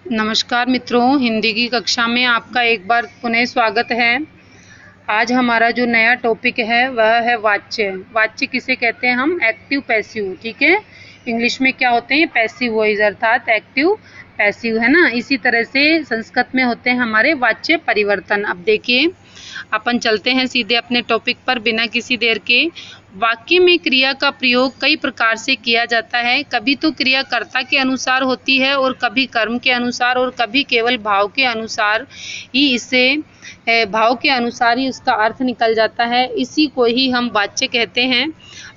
नमस्कार मित्रों, हिंदी की कक्षा में आपका एक बार पुनः स्वागत है। आज हमारा जो नया टॉपिक है वह है वाच्य। वाच्य किसे कहते हैं हम? Active passive. ठीक है, इंग्लिश में क्या होते हैं? पैसिव वॉइस अर्थात एक्टिव पैसिव, है ना। इसी तरह से संस्कृत में होते हैं हमारे वाच्य परिवर्तन। अब देखिए, अपन चलते हैं सीधे अपने टॉपिक पर बिना किसी देर के। वाक्य में क्रिया का प्रयोग कई प्रकार से किया जाता है। कभी तो क्रिया कर्ता के अनुसार होती है और कभी कर्म के अनुसार और कभी केवल भाव के अनुसार ही इससे भाव के अनुसार ही उसका अर्थ निकल जाता है। इसी को ही हम वाच्य कहते हैं।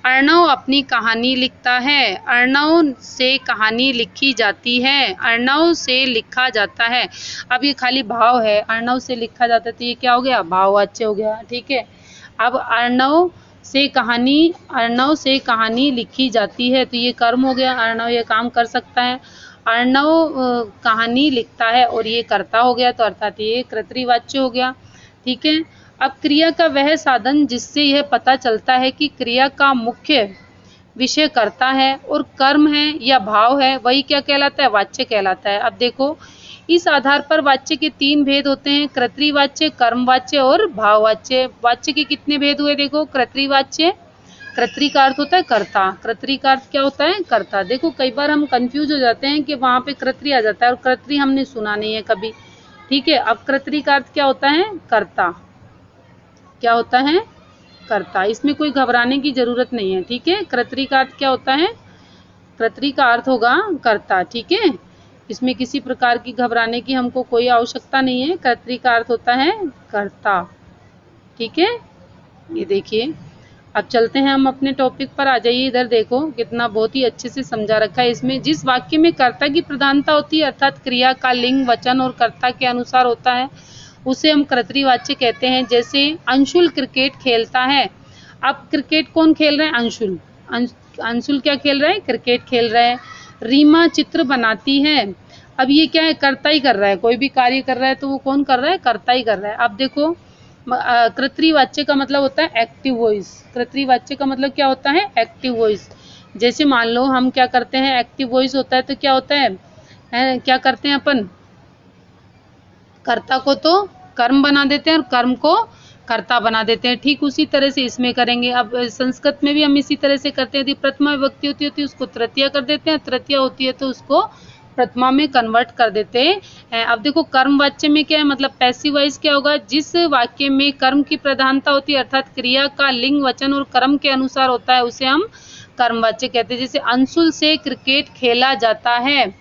अर्णव अपनी कहानी लिखता है। अर्णव से कहानी लिखी जाती है। अर्णव से लिखा जाता है। अब ये खाली भाव है, अर्णव से लिखा जाता है तो ये क्या हो गया? भाववाच्य हो गया। ठीक है, अब अर्णव से कहानी लिखी जाती है तो ये कर्म हो गया। अर्णव ये काम कर सकता है। अर्णव कहानी लिखता है और ये कर्ता हो गया, तो अर्थात ये कर्तृवाच्य हो गया। ठीक है, अब क्रिया का वह साधन जिससे यह पता चलता है कि क्रिया का मुख्य विषय कर्ता है और कर्म है या भाव है, वही क्या कहलाता है? वाच्य कहलाता है। अब देखो, इस आधार पर वाच्य के तीन भेद होते हैं: कर्तृवाच्य, कर्मवाच्य और भाववाच्य। वाच्य के कितने भेद हुए? देखो, कर्तृवाच्य, कर्तृ का अर्थ होता है कर्ता। कर्तृ का अर्थ क्या होता है? कर्ता। देखो, कई बार हम कंफ्यूज हो जाते हैं कि वहाँ पे कर्तृ आ जाता है और कर्तृ हमने सुना नहीं है कभी। ठीक है, अब कर्तृ का अर्थ क्या होता है? कर्ता। क्या होता है? कर्ता। इसमें कोई घबराने की जरूरत नहीं है। ठीक है, कर्तृ का अर्थ क्या होता है? कर्तृ का अर्थ होगा कर्ता। ठीक है, इसमें किसी प्रकार की घबराने की हमको कोई आवश्यकता नहीं है। कर्तृ का अर्थ होता है कर्ता। ठीक है, ये देखिए, अब चलते हैं हम अपने टॉपिक पर। आ जाइए इधर, देखो कितना बहुत ही अच्छे से समझा रखा है इसमें। जिस वाक्य में कर्ता की प्रधानता होती है अर्थात क्रिया का लिंग वचन और कर्ता के अनुसार होता है उसे हम कर्तृवाच्य कहते हैं। जैसे अंशुल क्रिकेट खेलता है। अब क्रिकेट कौन खेल रहा है? अंशुल। अंशुल क्या खेल रहा है? क्रिकेट खेल रहा है। रीमा चित्र बनाती है। अब ये क्या है? कर्ता ही कर रहा है। कोई भी कार्य कर रहा है तो वो कौन कर रहा है? कर्ता ही कर रहा है। अब देखो, कर्तृवाच्य का मतलब होता है एक्टिव वॉइस। कर्तृवाच्य का मतलब क्या होता है? Active voice. जैसे मान लो हम क्या करते हैं, एक्टिव वॉइस होता है तो क्या होता है, क्या करते हैं अपन? कर्ता को तो कर्म बना देते हैं और कर्म को कर्ता बना देते हैं। ठीक उसी तरह से इसमें करेंगे। अब संस्कृत में भी हम इसी तरह से करते हैं। यदि प्रथमा विभक्ति होती है उसको तृतीया कर देते हैं, तृतीया होती है तो उसको प्रथमा में कन्वर्ट कर देते हैं। अब देखो, कर्मवाच्य में क्या है? मतलब पैसिव वॉइस क्या होगा? जिस वाक्य में कर्म की प्रधानता होती है अर्थात क्रिया का लिंग वचन और कर्म के अनुसार होता है उसे हम कर्मवाच्य कहते हैं। जैसे अंशुल से क्रिकेट खेला जाता है।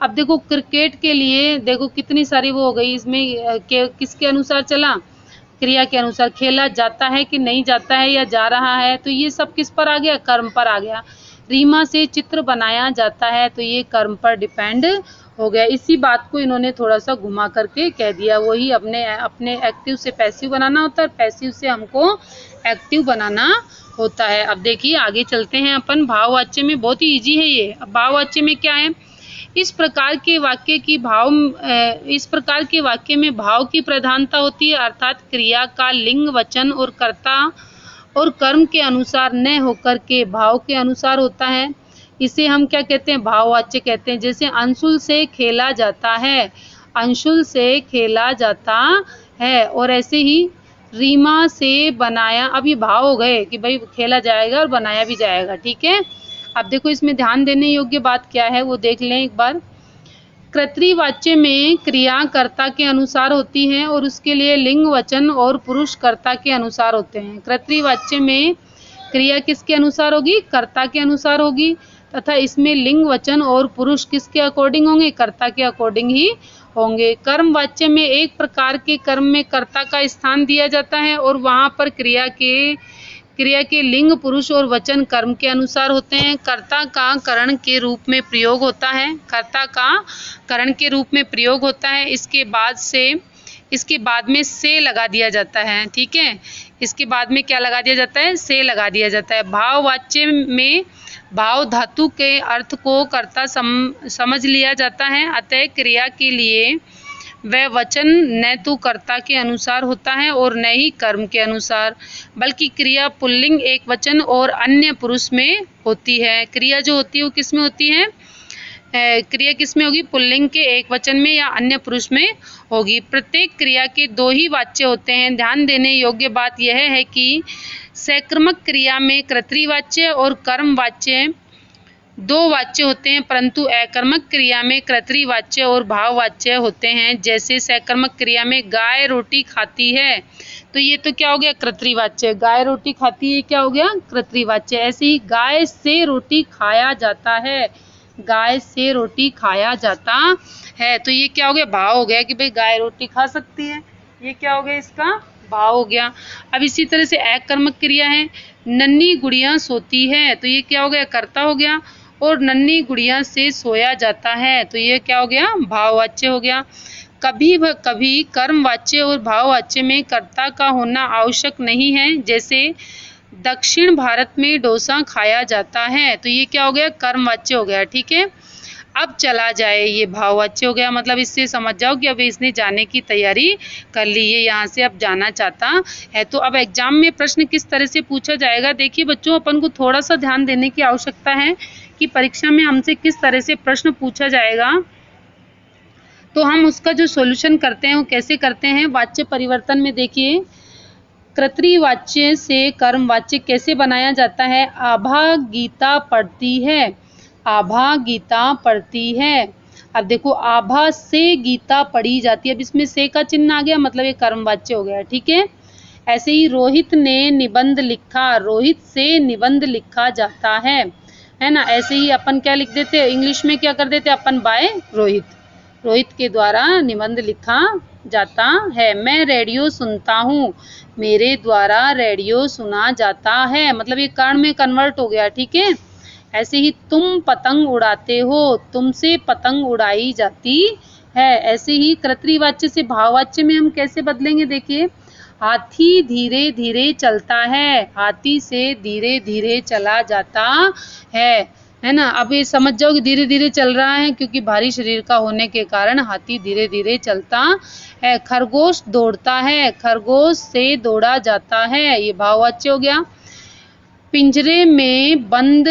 अब देखो, क्रिकेट के लिए देखो कितनी सारी वो हो गई। इसमें किसके अनुसार चला? क्रिया के अनुसार। खेला जाता है कि नहीं जाता है या जा रहा है, तो ये सब किस पर आ गया? कर्म पर आ गया। रीमा से चित्र बनाया जाता है तो ये कर्म पर डिपेंड हो गया। इसी बात को इन्होंने थोड़ा सा घुमा करके कह दिया। वही अपने एक्टिव से पैसिव बनाना होता है और पैसिव से हमको एक्टिव बनाना होता है। अब देखिए, आगे चलते हैं अपन। भाववाच्य में बहुत ही ईजी है ये। अब भाववाच्य में क्या है? इस प्रकार के वाक्य में भाव की प्रधानता होती है अर्थात क्रिया का लिंग वचन और कर्ता और कर्म के अनुसार न होकर के भाव के अनुसार होता है। इसे हम क्या कहते हैं? भाववाच्य कहते हैं। जैसे अंशुल से खेला जाता है। अंशुल से खेला जाता है। और ऐसे ही रीमा से बनाया। अब ये भाव हो गए कि भाई खेला जाएगा और बनाया भी जाएगा। ठीक है, अब देखो इसमें ध्यान देने योग्य बात क्या है वो देख लें एक बार। कर्तृवाच्य में क्रिया कर्ता के अनुसार होती है और उसके लिए लिंग वचन और पुरुष कर्ता के अनुसार होते हैं। कर्तृवाच्य में क्रिया किसके अनुसार होगी? कर्ता के अनुसार होगी, तथा इसमें लिंग वचन और पुरुष किसके अकॉर्डिंग होंगे? कर्ता के अकॉर्डिंग ही होंगे। कर्मवाच्य में एक प्रकार के कर्म में कर्ता का स्थान दिया जाता है और वहाँ पर क्रिया के लिंग पुरुष और वचन कर्म के अनुसार होते हैं। कर्ता का करण के रूप में प्रयोग होता है। कर्ता का करण के रूप में प्रयोग होता है। इसके बाद में से लगा दिया जाता है। ठीक है, इसके बाद में क्या लगा दिया जाता है? से लगा दिया जाता है। भाववाच्य में भाव धातु के अर्थ को कर्ता समझ लिया जाता है। अतः क्रिया के लिए वह वचन न तो कर्ता के अनुसार होता है और न ही कर्म के अनुसार, बल्कि क्रिया पुल्लिंग एक वचन और अन्य पुरुष में होती है। क्रिया जो होती है वो किस में होती है? क्रिया किस में होगी? पुल्लिंग के एक वचन में या अन्य पुरुष में होगी। प्रत्येक क्रिया के दो ही वाच्य होते हैं। ध्यान देने योग्य बात यह है कि सक्रमक क्रिया में कर्तृवाच्य और कर्मवाच्य दो वाच्य होते हैं, परंतु अकर्मक क्रिया में कर्तृवाच्य और भाववाच्य होते हैं। जैसे सक्रमक क्रिया में गाय रोटी खाती है, तो ये तो क्या हो गया? कर्तृवाच्य। गाय रोटी खाती है क्या हो गया? कर्तृवाच्य। ऐसे ही गाय से रोटी खाया जाता है, गाय से रोटी खाया जाता है, तो ये क्या हो गया? भाव हो गया कि भाई गाय रोटी खा सकती है। ये क्या हो गया? इसका भाव हो गया। अब इसी तरह से अकर्मक क्रिया है, नन्ही गुड़िया सोती है, तो ये क्या हो गया? कर्ता हो गया। और नन्ही गुड़िया से सोया जाता है, तो ये क्या हो गया? भाववाच्य हो गया। कभी कभी कर्मवाच्य और भाववाच्य में कर्ता का होना आवश्यक नहीं है। जैसे दक्षिण भारत में डोसा खाया जाता है, तो ये क्या हो गया? कर्मवाच्य हो गया। ठीक है, अब चला जाए, ये भाववाच्य हो गया। मतलब इससे समझ जाओ कि अब इसने जाने की तैयारी कर ली, ये यहाँ से अब जाना चाहता है। तो अब एग्जाम में प्रश्न किस तरह से पूछा जाएगा? देखिए बच्चों, अपन को थोड़ा सा ध्यान देने की आवश्यकता है कि परीक्षा में हमसे किस तरह से प्रश्न पूछा जाएगा, तो हम उसका जो सॉल्यूशन करते हैं वो कैसे करते हैं। वाच्य परिवर्तन में देखिए, कर्तृवाच्य से कर्मवाच्य कैसे बनाया जाता है? आभा गीता पढ़ती है, आभा गीता पढ़ती है। अब देखो, आभा से गीता पढ़ी जाती है, अब इसमें से का चिन्ह आ गया, मतलब ये कर्मवाच्य हो गया। ठीक है, ऐसे ही रोहित ने निबंध लिखा, रोहित से निबंध लिखा जाता है ना। ऐसे ही अपन क्या लिख देते हैं इंग्लिश में, क्या कर देते हैं अपन? बाय रोहित, रोहित के द्वारा निबंध लिखा जाता है। मैं रेडियो सुनता हूँ, मेरे द्वारा रेडियो सुना जाता है, मतलब ये कर्ण में कन्वर्ट हो गया। ठीक है, ऐसे ही तुम पतंग उड़ाते हो, तुमसे पतंग उड़ाई जाती है। ऐसे ही कर्तृवाच्य से भाववाच्य में हम कैसे बदलेंगे? देखिए, हाथी धीरे धीरे चलता है, हाथी से धीरे धीरे चला जाता है ना। अब ये समझ जाओ कि धीरे धीरे चल रहा है, क्योंकि भारी शरीर का होने के कारण हाथी धीरे धीरे चलता है। खरगोश दौड़ता है, खरगोश से दौड़ा जाता है, ये भाववाच्य हो गया। पिंजरे में बंद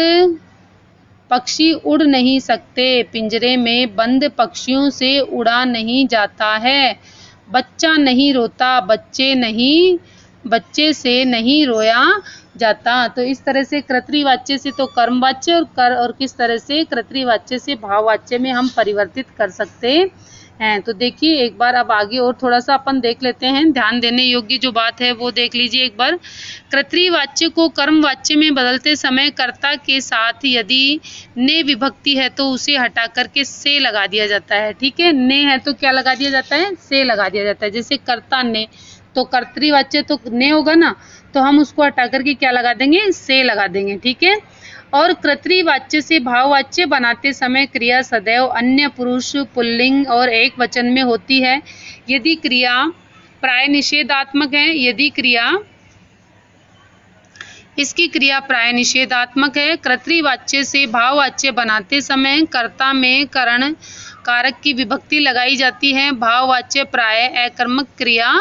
पक्षी उड़ नहीं सकते, पिंजरे में बंद पक्षियों से उड़ा नहीं जाता है। बच्चा नहीं रोता, बच्चे से नहीं रोया जाता। तो इस तरह से कर्तृवाच्य से तो कर्मवाच्य और किस तरह से कर्तृवाच्य से भाववाच्य में हम परिवर्तित कर सकते हैं। तो देखिए एक बार अब आगे और थोड़ा सा अपन देख लेते हैं। ध्यान देने योग्य जो बात है वो देख लीजिए एक बार। कर्तृवाच्य को कर्मवाच्य में बदलते समय कर्ता के साथ यदि ने विभक्ति है तो उसे हटा करके से लगा दिया जाता है। ठीक है, ने है तो क्या लगा दिया जाता है? से लगा दिया जाता है। जैसे कर्ता ने, तो कर्तृवाच्य तो ने होगा ना, तो हम उसको हटा करके क्या लगा देंगे? से लगा देंगे। ठीक है, और कर्तृवाच्य से भाववाच्य बनाते समय क्रिया सदैव अन्य पुरुष, पुल्लिंग और एक वचन में होती है। यदि क्रिया प्राय निषेधात्मक है, यदि क्रिया इसकी क्रिया प्राय निषेधात्मक है। कर्तृवाच्य से भाववाच्य बनाते समय कर्ता में करण कारक की विभक्ति लगाई जाती है। भाववाच्य प्राय अकर्मक क्रिया,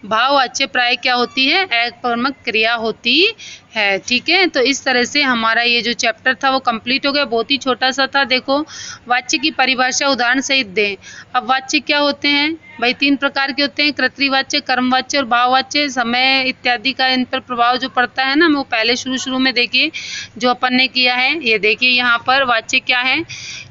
भाववाच्य प्राय क्या होती है? अकर्मक क्रिया होती है। ठीक है, तो इस तरह से हमारा ये जो चैप्टर था वो कंप्लीट हो गया। बहुत ही छोटा सा था। देखो, वाच्य की परिभाषा उदाहरण सहित दें। अब वाच्य क्या होते हैं भाई? 3 प्रकार के होते हैं, कर्तृवाच्य, कर्मवाच्य और भाववाच्य। समय इत्यादि का इन पर प्रभाव जो पड़ता है ना, वो पहले शुरू में देखिए जो अपन ने किया है। ये देखिए यहाँ पर वाच्य क्या है?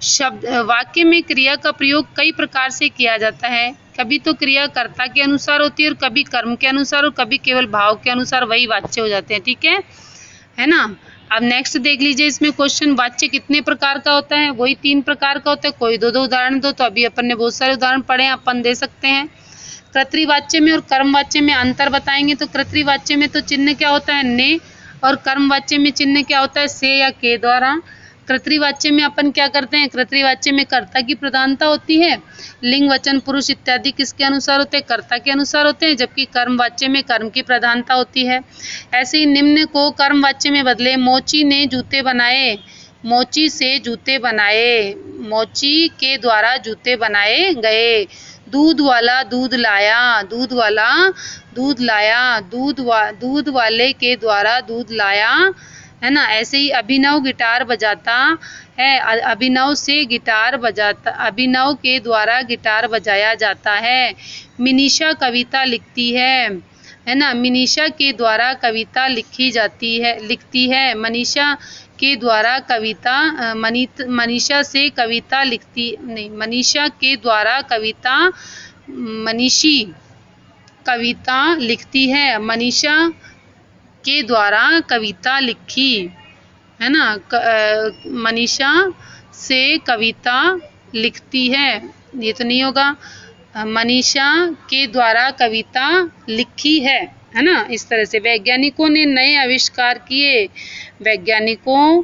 शब्द, वाक्य में क्रिया का प्रयोग कई प्रकार से किया जाता है। कभी तो क्रिया कर्ता के अनुसार होती है और कभी कर्म के अनुसार और कभी केवल भाव के अनुसार, वही वाच्य हो जाते हैं। ठीक है ना। अब नेक्स्ट देख लीजिए इसमें क्वेश्चन, वाच्य कितने प्रकार का होता है? वही 3 प्रकार का होता है। कोई 2 उदाहरण दो, तो अभी अपन ने बहुत सारे उदाहरण पढ़े, अपन दे सकते हैं। कर्तृवाच्य में और कर्मवाच्य में अंतर बताएंगे। तो कर्तृवाच्य में तो चिन्ह क्या होता है? ने, और कर्मवाच्य में चिन्ह क्या होता है? से या के द्वारा। कर्तृवाच्य में अपन क्या करते हैं? कर्तृवाच्य में कर्ता की प्रधानता होती है। लिंग, वचन, पुरुष इत्यादि किसके अनुसार होते हैं? कर्ता के अनुसार होते हैं। जबकि कर्मवाच्य में कर्म की प्रधानता होती है। ऐसे ही निम्न को कर्मवाच्य में बदले। मोची ने जूते बनाए, मोची से जूते बनाए, मोची के द्वारा जूते बनाए गए। दूध वाला दूध लाया, दूध वाला दूध लाया, दूध वाले के द्वारा दूध लाया है ना। ऐसे ही अभिनव गिटार बजाता है, अभिनव के द्वारा गिटार बजाया जाता है। मिनीषा कविता लिखती है ना। मनीषा के द्वारा कविता लिखी लिखती है। मनीषा के द्वारा कविता मनीषा से कविता लिखती नहीं, मनीषा के द्वारा कविता मनीषी कविता लिखती है। मनीषा के द्वारा कविता लिखी, है ना। मनीषा से कविता लिखती है, ये तो नहीं होगा। मनीषा के द्वारा कविता लिखी है ना। इस तरह से वैज्ञानिकों ने नए आविष्कार किए, वैज्ञानिकों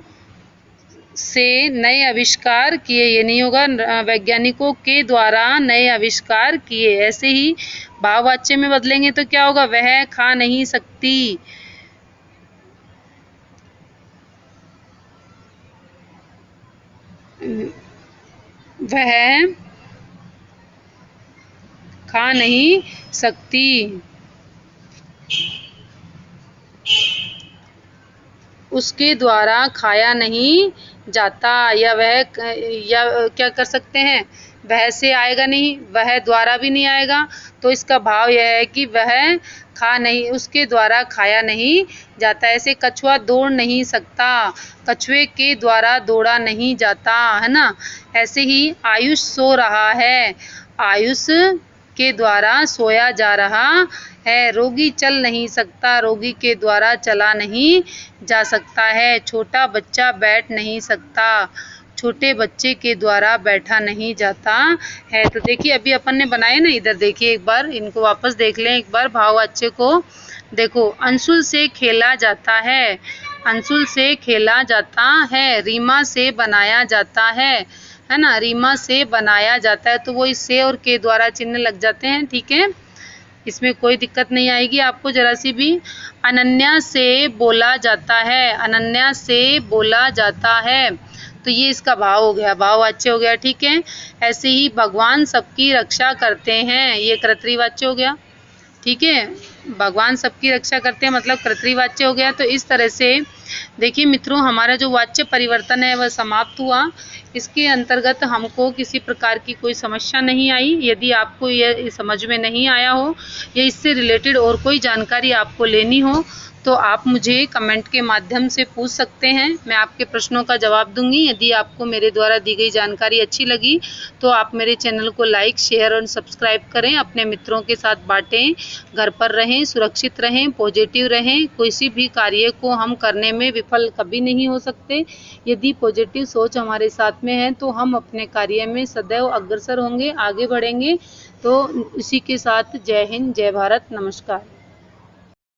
से नए आविष्कार किए, ये नहीं होगा। वैज्ञानिकों के द्वारा नए आविष्कार किए। ऐसे ही भाववाच्य में बदलेंगे तो क्या होगा, वह खा नहीं सकती, वह खा नहीं सकती, उसके द्वारा खाया नहीं जाता। या क्या कर सकते हैं, वह से आएगा नहीं, वह द्वारा भी नहीं आएगा, तो इसका भाव यह है कि वह खा नहीं, उसके द्वारा खाया नहीं जाता। ऐसे कछुआ दौड़ नहीं सकता, कछुए के द्वारा दौड़ा नहीं जाता, है ना। ऐसे ही आयुष सो रहा है, आयुष के द्वारा सोया जा रहा है। रोगी चल नहीं सकता, रोगी के द्वारा चला नहीं जा सकता है। छोटा बच्चा बैठ नहीं सकता, छोटे बच्चे के द्वारा बैठा नहीं जाता है। तो देखिए अभी अपन ने बनाए ना, इधर देखिए एक बार, इनको वापस देख लें एक बार भाववाच्य को। देखो, अंशुल से खेला जाता है, अंशुल से खेला जाता है। रीमा से बनाया जाता है ना। रीमा से बनाया जाता है, तो वो इस से और के द्वारा चिन्ह लग जाते हैं, ठीक है। इसमें कोई दिक्कत नहीं आएगी आपको जरा सी भी। अनन्या से बोला जाता है, अनन्या से बोला जाता है, तो ये इसका भाव हो गया, भाववाच्य हो गया, ठीक है। ऐसे ही भगवान सबकी रक्षा करते हैं, ये कर्तृवाच्य हो गया, ठीक है। भगवान सबकी रक्षा करते हैं मतलब कर्तृवाच्य हो गया। तो इस तरह से देखिए मित्रों, हमारा जो वाच्य परिवर्तन है वह समाप्त हुआ। इसके अंतर्गत हमको किसी प्रकार की कोई समस्या नहीं आई। यदि आपको यह समझ में नहीं आया हो या इससे रिलेटेड और कोई जानकारी आपको लेनी हो तो आप मुझे कमेंट के माध्यम से पूछ सकते हैं, मैं आपके प्रश्नों का जवाब दूंगी। यदि आपको मेरे द्वारा दी गई जानकारी अच्छी लगी तो आप मेरे चैनल को लाइक, शेयर और सब्सक्राइब करें, अपने मित्रों के साथ बांटें। घर पर रहें, सुरक्षित रहें, पॉजिटिव रहें। किसी भी कार्य को हम करने में विफल कभी नहीं हो सकते। यदि पॉजिटिव सोच हमारे साथ में है तो हम अपने कार्य में सदैव अग्रसर होंगे, आगे बढ़ेंगे। तो इसी के साथ जय हिंद, जय भारत, नमस्कार।